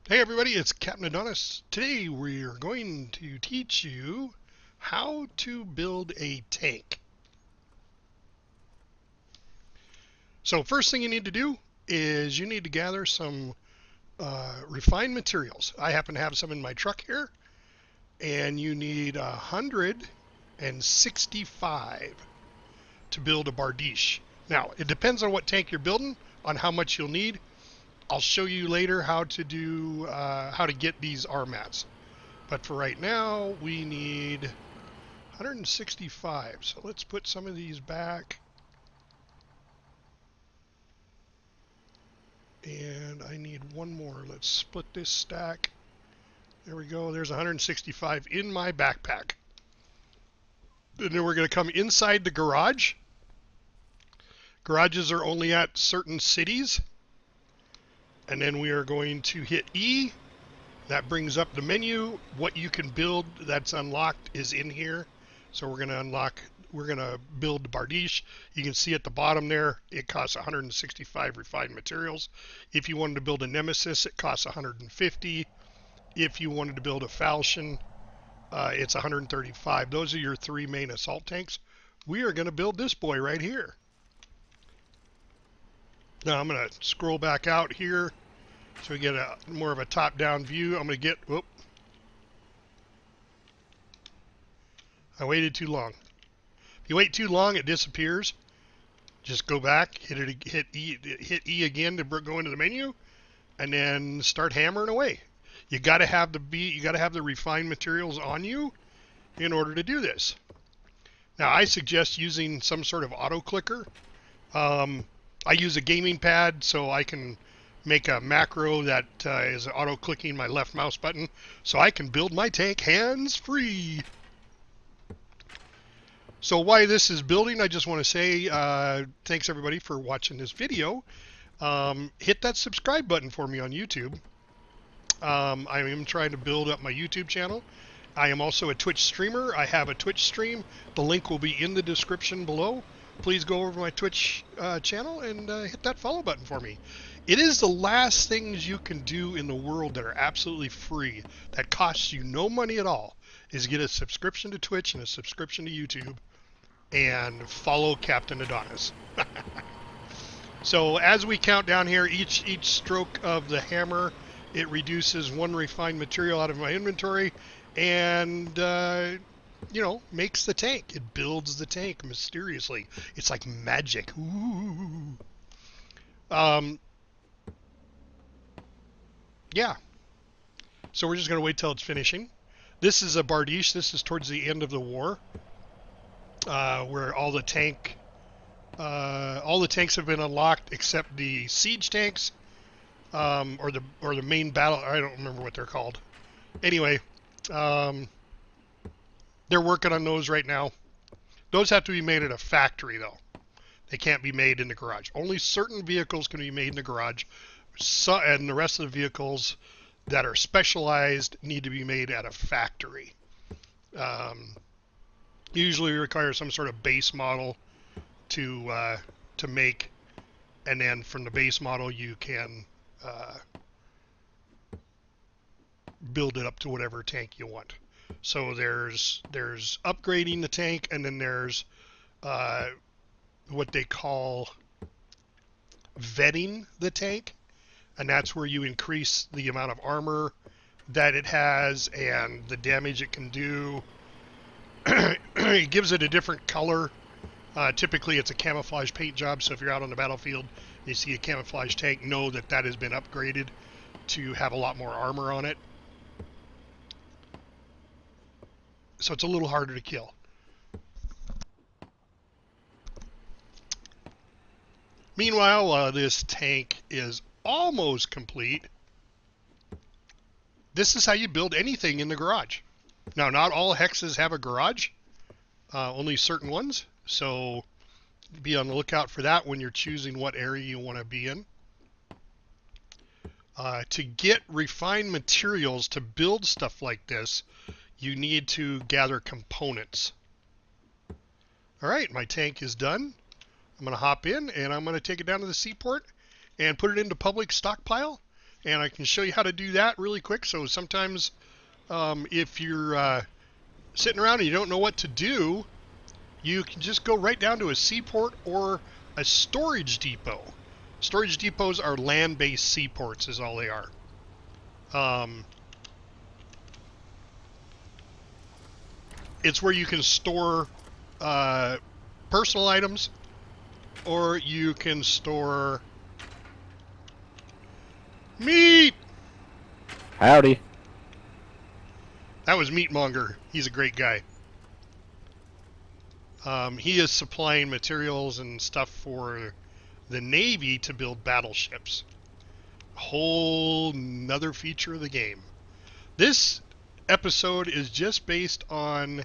Hey everybody, it's Captain Adonis. Today we're going to teach you how to build a tank. So first thing you need to do is you need to gather some refined materials. I happen to have some in my truck here, and you need 165 to build a bardiche. Now, it depends on what tank you're building, on how much you'll need. I'll show you later how to get these R mats. But for right now, we need 165. So let's put some of these back. And I need one more. Let's split this stack. There we go. There's 165 in my backpack. And then we're going to come inside the garage. Garages are only at certain cities. And then we are going to hit E. That brings up the menu. What you can build that's unlocked is in here. So we're going to build the bardiche. You can see at the bottom there, it costs 165 refined materials. If you wanted to build a nemesis, it costs 150. If you wanted to build a falchion, it's 135. Those are your three main assault tanks. We are going to build this boy right here. Now I'm going to scroll back out here so we get a more of a top-down view. I'm going to get, whoop. I waited too long. If you wait too long, it disappears. Just go back, hit E again to go into the menu, and then start hammering away. You got to have the refined materials on you in order to do this. Now, I suggest using some sort of auto clicker. I use a gaming pad, so I can make a macro that is auto clicking my left mouse button, so I can build my tank hands free. So while this is building, I just want to say thanks everybody for watching this video. Hit that subscribe button for me on YouTube. I am trying to build up my YouTube channel. I am also a Twitch streamer. I have a Twitch stream. The link will be in the description below. Please go over to my Twitch channel and hit that follow button for me. It is the last things you can do in the world that are absolutely free, that costs you no money at all, is get a subscription to Twitch and a subscription to YouTube and follow Captain Adonis. So as we count down here, each stroke of the hammer, it reduces one refined material out of my inventory and makes the tank. It builds the tank mysteriously. It's like magic. Ooh. Yeah. So we're just going to wait till it's finishing. This is a bardiche. This is towards the end of the war, where all the tanks have been unlocked except the siege tanks, or the main battle. I don't remember what they're called. Anyway, they're working on those right now. Those have to be made at a factory, though. They can't be made in the garage. Only certain vehicles can be made in the garage. And the rest of the vehicles that are specialized need to be made at a factory. Usually require some sort of base model to make, and then from the base model you can build it up to whatever tank you want. So there's upgrading the tank, and then there's what they call vetting the tank, and that's where you increase the amount of armor that it has and the damage it can do. It gives it a different color. Typically it's a camouflage paint job, so if you're out on the battlefield and you see a camouflage tank, know that that has been upgraded to have a lot more armor on it. So it's a little harder to kill. Meanwhile, this tank is almost complete. This is how you build anything in the garage. Now, not all hexes have a garage, only certain ones. So be on the lookout for that when you're choosing what area you want to be in. To get refined materials to build stuff like this, you need to gather components. All right, my tank is done. I'm going to hop in and I'm going to take it down to the seaport and put it into public stockpile. and I can show you how to do that really quick. So sometimes if you're sitting around and you don't know what to do, you can just go right down to a seaport or a storage depot. Storage depots are land-based seaports is all they are. It's where you can store personal items, or you can store meat. Howdy. That was Meatmonger. He's a great guy. He is supplying materials and stuff for the Navy to build battleships. Whole nother feature of the game. This episode is just based on,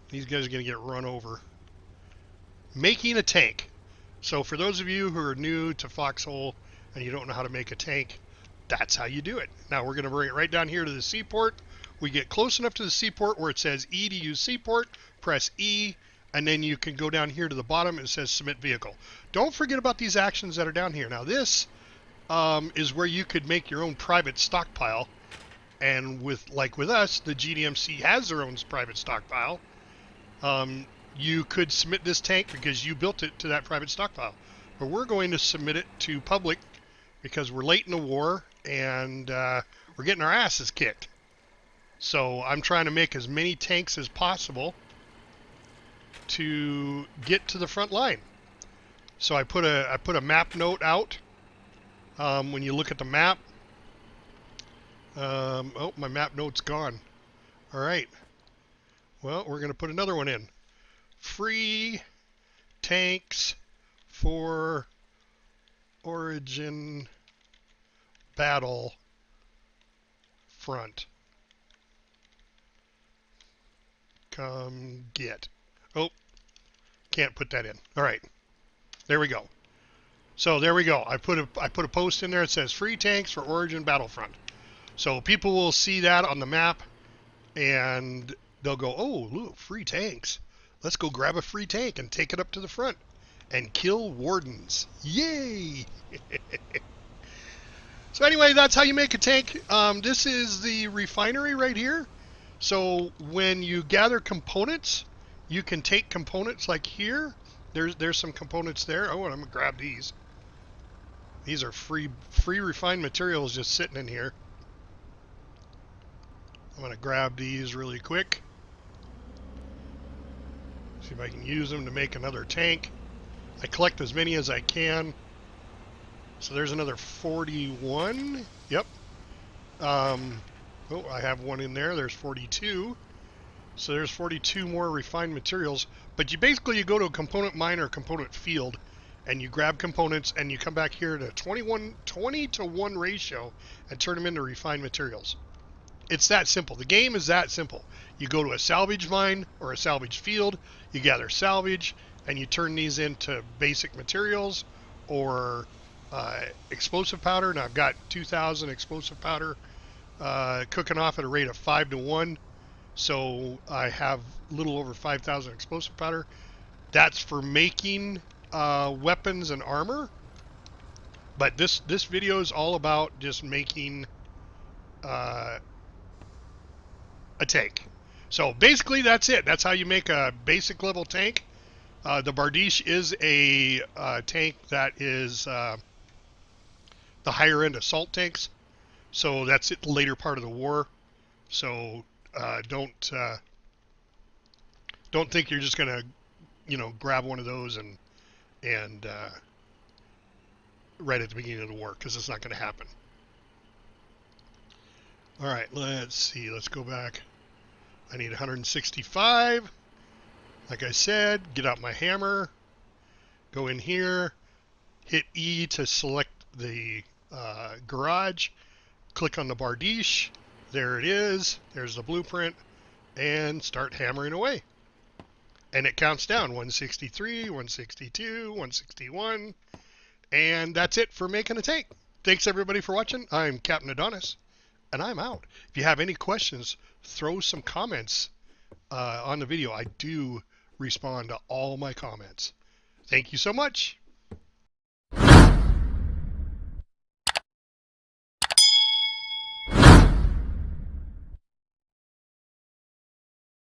these guys are going to get run over, making a tank. So for those of you who are new to Foxhole and you don't know how to make a tank, that's how you do it. Now we're going to bring it right down here to the seaport. We get close enough to the seaport where it says E to use seaport, press E, and then you can go down here to the bottom and it says submit vehicle. Don't forget about these actions that are down here. Now this is where you could make your own private stockpile, and with us, the GDMC has their own private stockpile. You could submit this tank because you built it to that private stockpile, but we're going to submit it to public because we're late in the war and we're getting our asses kicked. So I'm trying to make as many tanks as possible to get to the front line. So I put a map note out. When you look at the map, oh, my map note's gone. All right. Well, we're going to put another one in. Free tanks for Origin Battle Front. Come get. Oh, can't put that in. All right. There we go. So there we go. I put a post in there. It says free tanks for Origin Battlefront. So people will see that on the map and they'll go, oh, look, free tanks. Let's go grab a free tank and take it up to the front and kill wardens. Yay! So anyway, that's how you make a tank. This is the refinery right here. So when you gather components, you can take components like here. There's some components there. Oh, and I'm gonna grab these. These are free refined materials just sitting in here. I'm gonna grab these really quick. See if I can use them to make another tank. I collect as many as I can. So there's another 41. Yep. Oh, I have one in there. There's 42. So there's 42 more refined materials. But you go to a component mine or component field, and you grab components, and you come back here to 20 to 1 ratio and turn them into refined materials. It's that simple. The game is that simple. You go to a salvage mine or a salvage field, you gather salvage, and you turn these into basic materials or explosive powder. Now I've got 2,000 explosive powder cooking off at a rate of 5 to 1. So I have a little over 5,000 explosive powder. That's for making weapons and armor. But this video is all about just making a tank. So basically that's it. That's how you make a basic level tank. The Bardiche is a tank that is the higher end assault tanks. So that's it, the later part of the war. So don't think you're just gonna, grab one of those and right at the beginning of the war, because it's not going to happen. All right, let's see. Let's go back. I need 165. Like I said, get out my hammer. Go in here. Hit E to select the garage. Click on the Bardiche. There it is. There's the blueprint. And start hammering away. And it counts down. 163, 162, 161. And that's it for making a tank. Thanks everybody for watching. I'm Captain Adonis, and I'm out. If you have any questions, throw some comments on the video. I do respond to all my comments. Thank you so much.